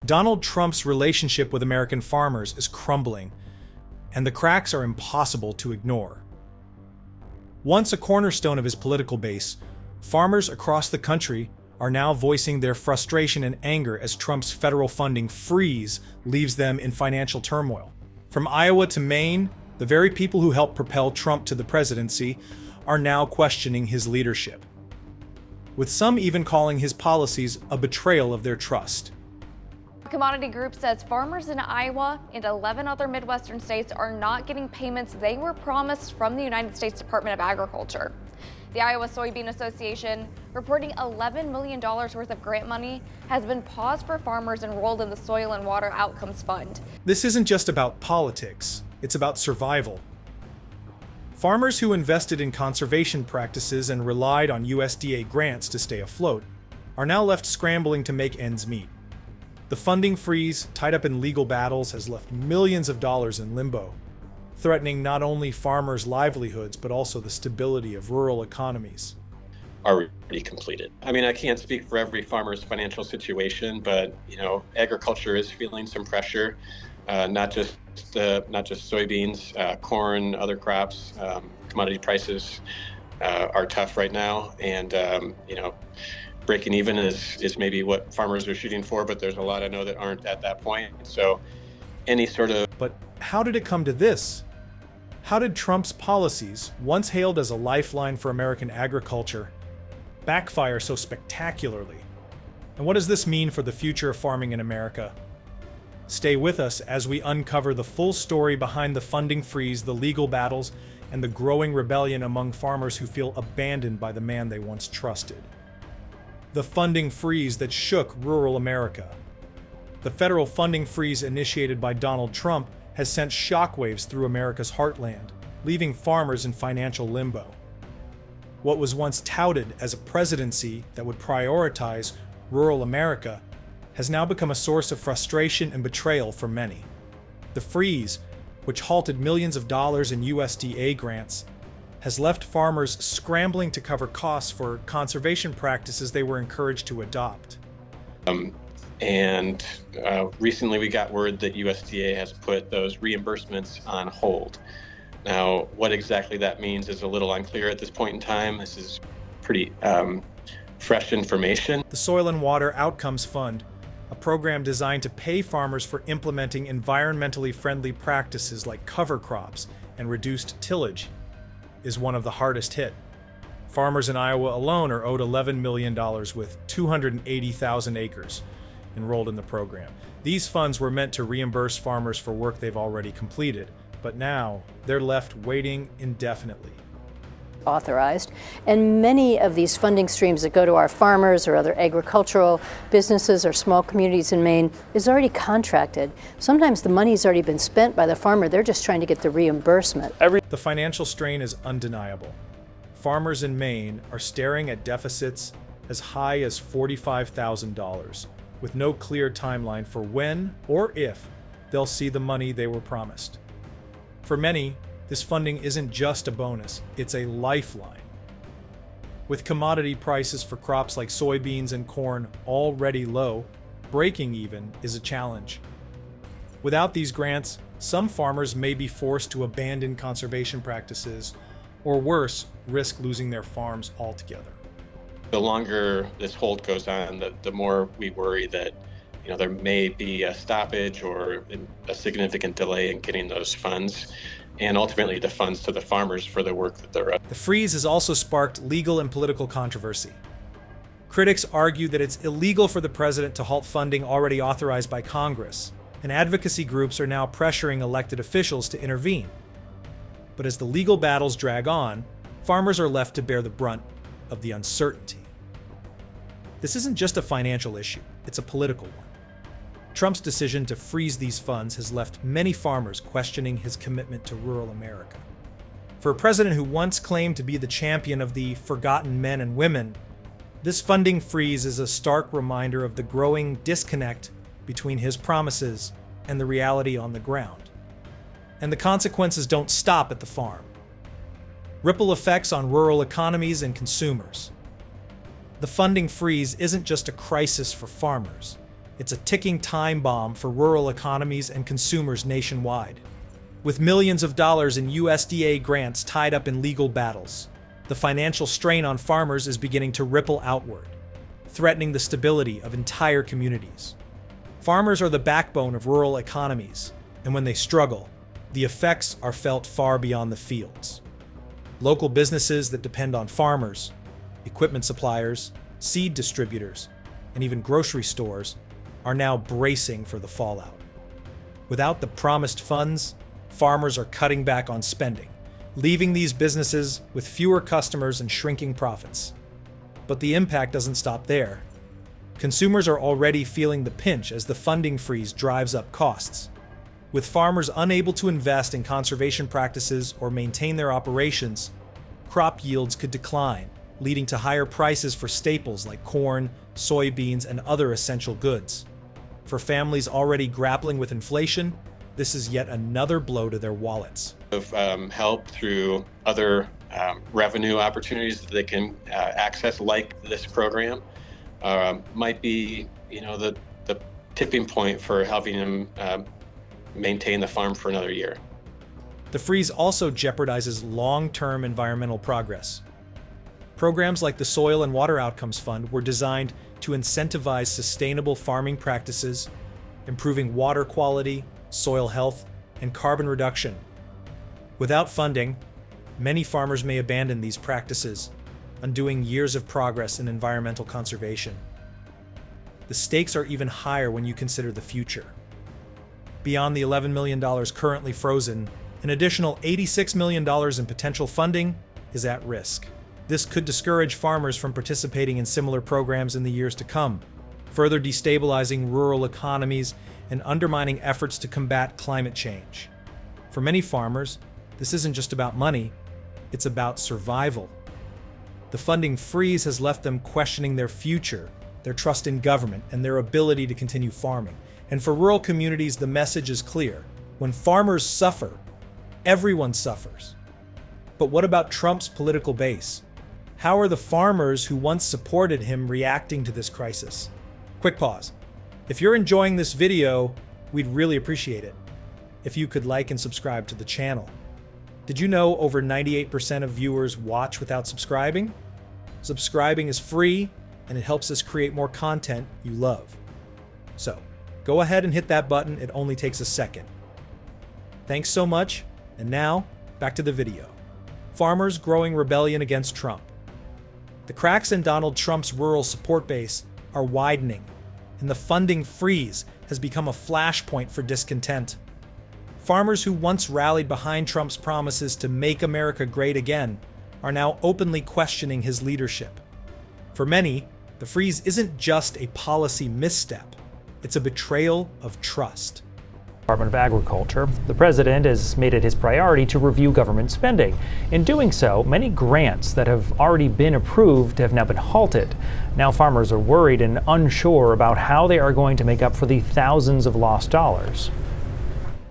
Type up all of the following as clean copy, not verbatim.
Donald Trump's relationship with American farmers is crumbling, and the cracks are impossible to ignore. Once a cornerstone of his political base, farmers across the country are now voicing their frustration and anger as Trump's federal funding freeze leaves them in financial turmoil. From Iowa to Maine, the very people who helped propel Trump to the presidency are now questioning his leadership, with some even calling his policies a betrayal of their trust. Commodity Group says farmers in Iowa and 11 other Midwestern states are not getting payments they were promised from the United States Department of Agriculture. The Iowa Soybean Association, reporting $11 million worth of grant money, has been paused for farmers enrolled in the Soil and Water Outcomes Fund. This isn't just about politics, it's about survival. Farmers who invested in conservation practices and relied on USDA grants to stay afloat are now left scrambling to make ends meet. The funding freeze, tied up in legal battles, has left millions of dollars in limbo, threatening not only farmers' livelihoods, but also the stability of rural economies. Already completed. I mean, I can't speak for every farmer's financial situation, but agriculture is feeling some pressure. Not just soybeans, corn, other crops. Commodity prices are tough right now, and breaking even is maybe what farmers are shooting for, but there's a lot I know that aren't at that point. So any sort of... But how did it come to this? How did Trump's policies, once hailed as a lifeline for American agriculture, backfire so spectacularly? And what does this mean for the future of farming in America? Stay with us as we uncover the full story behind the funding freeze, the legal battles, and the growing rebellion among farmers who feel abandoned by the man they once trusted. The funding freeze that shook rural America. The federal funding freeze initiated by Donald Trump has sent shockwaves through America's heartland, leaving farmers in financial limbo. What was once touted as a presidency that would prioritize rural America has now become a source of frustration and betrayal for many. The freeze, which halted millions of dollars in USDA grants, has left farmers scrambling to cover costs for conservation practices they were encouraged to adopt. Recently we got word that USDA has put those reimbursements on hold. Now, what exactly that means is a little unclear at this point in time. This is pretty fresh information. The Soil and Water Outcomes Fund, a program designed to pay farmers for implementing environmentally friendly practices like cover crops and reduced tillage, is one of the hardest hit. Farmers in Iowa alone are owed $11 million with 280,000 acres enrolled in the program. These funds were meant to reimburse farmers for work they've already completed, but now they're left waiting indefinitely. Authorized, and many of these funding streams that go to our farmers or other agricultural businesses or small communities in Maine is already contracted. Sometimes the money's already been spent by the farmer, they're just trying to get the reimbursement. The financial strain is undeniable. Farmers in Maine are staring at deficits as high as $45,000, with no clear timeline for when or if they'll see the money they were promised. For many, this funding isn't just a bonus, it's a lifeline. With commodity prices for crops like soybeans and corn already low, breaking even is a challenge. Without these grants, some farmers may be forced to abandon conservation practices, or worse, risk losing their farms altogether. The longer this hold goes on, the more we worry that there may be a stoppage or a significant delay in getting those funds, and ultimately the funds to the farmers for the work that they're up. The freeze has also sparked legal and political controversy. Critics argue that it's illegal for the president to halt funding already authorized by Congress, and advocacy groups are now pressuring elected officials to intervene. But as the legal battles drag on, farmers are left to bear the brunt of the uncertainty. This isn't just a financial issue, it's a political one. Trump's decision to freeze these funds has left many farmers questioning his commitment to rural America. For a president who once claimed to be the champion of the forgotten men and women, this funding freeze is a stark reminder of the growing disconnect between his promises and the reality on the ground. And the consequences don't stop at the farm. Ripple effects on rural economies and consumers. The funding freeze isn't just a crisis for farmers. It's a ticking time bomb for rural economies and consumers nationwide. With millions of dollars in USDA grants tied up in legal battles, the financial strain on farmers is beginning to ripple outward, threatening the stability of entire communities. Farmers are the backbone of rural economies, and when they struggle, the effects are felt far beyond the fields. Local businesses that depend on farmers, equipment suppliers, seed distributors, and even grocery stores are now bracing for the fallout. Without the promised funds, farmers are cutting back on spending, leaving these businesses with fewer customers and shrinking profits. But the impact doesn't stop there. Consumers are already feeling the pinch as the funding freeze drives up costs. With farmers unable to invest in conservation practices or maintain their operations, crop yields could decline, leading to higher prices for staples like corn, soybeans, and other essential goods. For families already grappling with inflation, this is yet another blow to their wallets. Of help through other revenue opportunities that they can access, like this program, might be, the tipping point for helping them maintain the farm for another year. The freeze also jeopardizes long-term environmental progress. Programs like the Soil and Water Outcomes Fund were designed to incentivize sustainable farming practices, improving water quality, soil health, and carbon reduction. Without funding, many farmers may abandon these practices, undoing years of progress in environmental conservation. The stakes are even higher when you consider the future. Beyond the $11 million currently frozen, an additional $86 million in potential funding is at risk. This could discourage farmers from participating in similar programs in the years to come, further destabilizing rural economies and undermining efforts to combat climate change. For many farmers, this isn't just about money, it's about survival. The funding freeze has left them questioning their future, their trust in government, and their ability to continue farming. And for rural communities, the message is clear. When farmers suffer, everyone suffers. But what about Trump's political base? How are the farmers who once supported him reacting to this crisis? Quick pause. If you're enjoying this video, we'd really appreciate it if you could like and subscribe to the channel. Did you know over 98% of viewers watch without subscribing? Subscribing is free, and it helps us create more content you love. So, go ahead and hit that button, it only takes a second. Thanks so much, and now, back to the video. Farmers growing rebellion against Trump. The cracks in Donald Trump's rural support base are widening, and the funding freeze has become a flashpoint for discontent. Farmers who once rallied behind Trump's promises to make America great again are now openly questioning his leadership. For many, the freeze isn't just a policy misstep, it's a betrayal of trust. Department of Agriculture, the president has made it his priority to review government spending. In doing so, many grants that have already been approved have now been halted. Now farmers are worried and unsure about how they are going to make up for the thousands of lost dollars.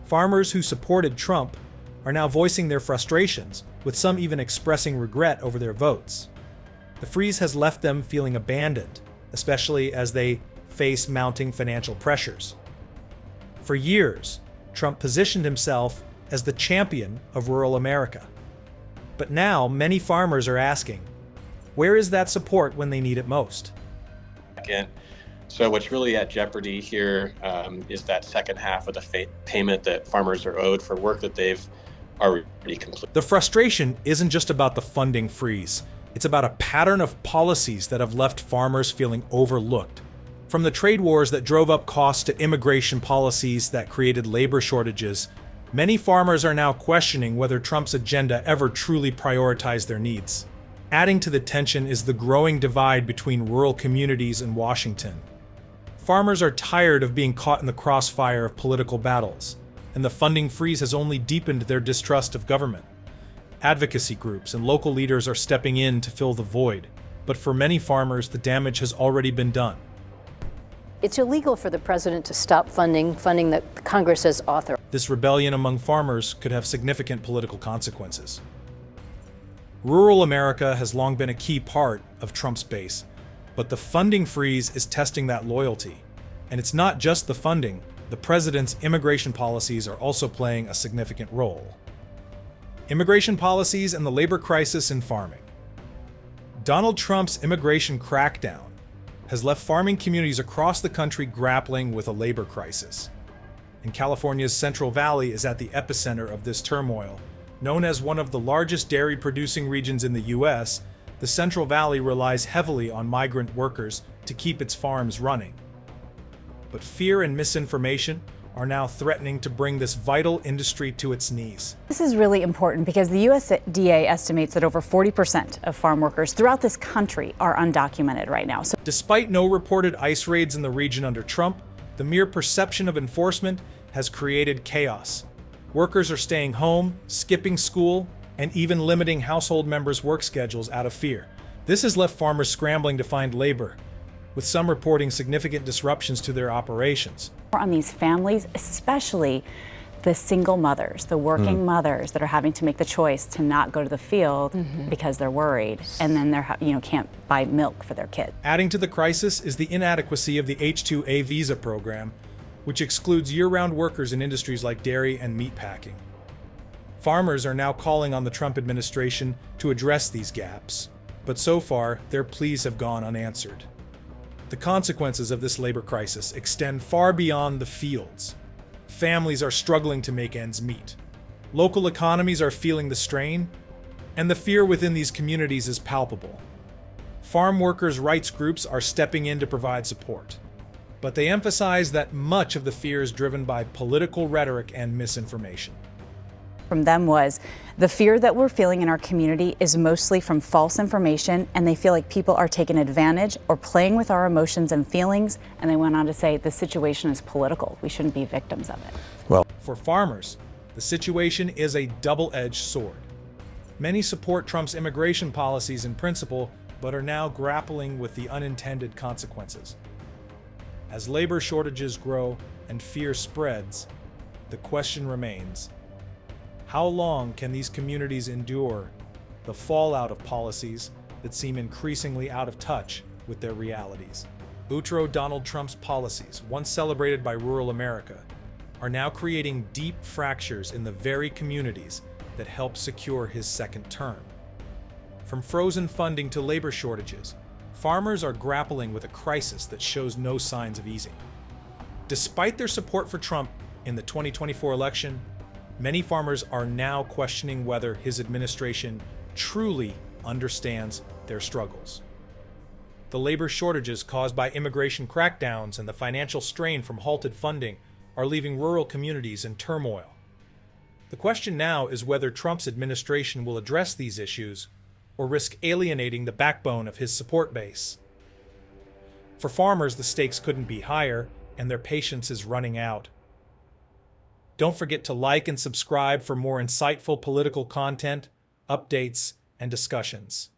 Farmers who supported Trump are now voicing their frustrations, with some even expressing regret over their votes. The freeze has left them feeling abandoned, especially as they face mounting financial pressures. For years, Trump positioned himself as the champion of rural America. But now, many farmers are asking, where is that support when they need it most? So what's really at jeopardy here is that second half of the payment that farmers are owed for work that they've already completed. The frustration isn't just about the funding freeze. It's about a pattern of policies that have left farmers feeling overlooked. From the trade wars that drove up costs to immigration policies that created labor shortages, many farmers are now questioning whether Trump's agenda ever truly prioritized their needs. Adding to the tension is the growing divide between rural communities and Washington. Farmers are tired of being caught in the crossfire of political battles, and the funding freeze has only deepened their distrust of government. Advocacy groups and local leaders are stepping in to fill the void, but for many farmers, the damage has already been done. It's illegal for the president to stop funding that Congress has authorized. This rebellion among farmers could have significant political consequences. Rural America has long been a key part of Trump's base, but the funding freeze is testing that loyalty. And it's not just the funding. The president's immigration policies are also playing a significant role. Immigration policies and the labor crisis in farming. Donald Trump's immigration crackdown has left farming communities across the country grappling with a labor crisis. And California's Central Valley is at the epicenter of this turmoil. Known as one of the largest dairy-producing regions in the U.S., the Central Valley relies heavily on migrant workers to keep its farms running. But fear and misinformation are now threatening to bring this vital industry to its knees. This is really important because the USDA estimates that over 40% of farm workers throughout this country are undocumented right now. Despite no reported ICE raids in the region under Trump, the mere perception of enforcement has created chaos. Workers are staying home, skipping school, and even limiting household members' work schedules out of fear. This has left farmers scrambling to find labor, with some reporting significant disruptions to their operations. On these families, especially the single mothers, the working mothers that are having to make the choice to not go to the field because they're worried, and then they're can't buy milk for their kid. Adding to the crisis is the inadequacy of the H-2A visa program, which excludes year-round workers in industries like dairy and meatpacking. Farmers are now calling on the Trump administration to address these gaps, but so far, their pleas have gone unanswered. The consequences of this labor crisis extend far beyond the fields. Families are struggling to make ends meet. Local economies are feeling the strain, and the fear within these communities is palpable. Farm workers' rights groups are stepping in to provide support, but they emphasize that much of the fear is driven by political rhetoric and misinformation. From them was, the fear that we're feeling in our community is mostly from false information, and they feel like people are taking advantage or playing with our emotions and feelings, and they went on to say the situation is political. We shouldn't be victims of it. For farmers, the situation is a double-edged sword. Many support Trump's immigration policies in principle, but are now grappling with the unintended consequences. As labor shortages grow and fear spreads, the question remains: how long can these communities endure the fallout of policies that seem increasingly out of touch with their realities? Donald Trump's policies, once celebrated by rural America, are now creating deep fractures in the very communities that helped secure his second term. From frozen funding to labor shortages, farmers are grappling with a crisis that shows no signs of easing. Despite their support for Trump in the 2024 election, many farmers are now questioning whether his administration truly understands their struggles. The labor shortages caused by immigration crackdowns and the financial strain from halted funding are leaving rural communities in turmoil. The question now is whether Trump's administration will address these issues or risk alienating the backbone of his support base. For farmers, the stakes couldn't be higher, and their patience is running out. Don't forget to like and subscribe for more insightful political content, updates, and discussions.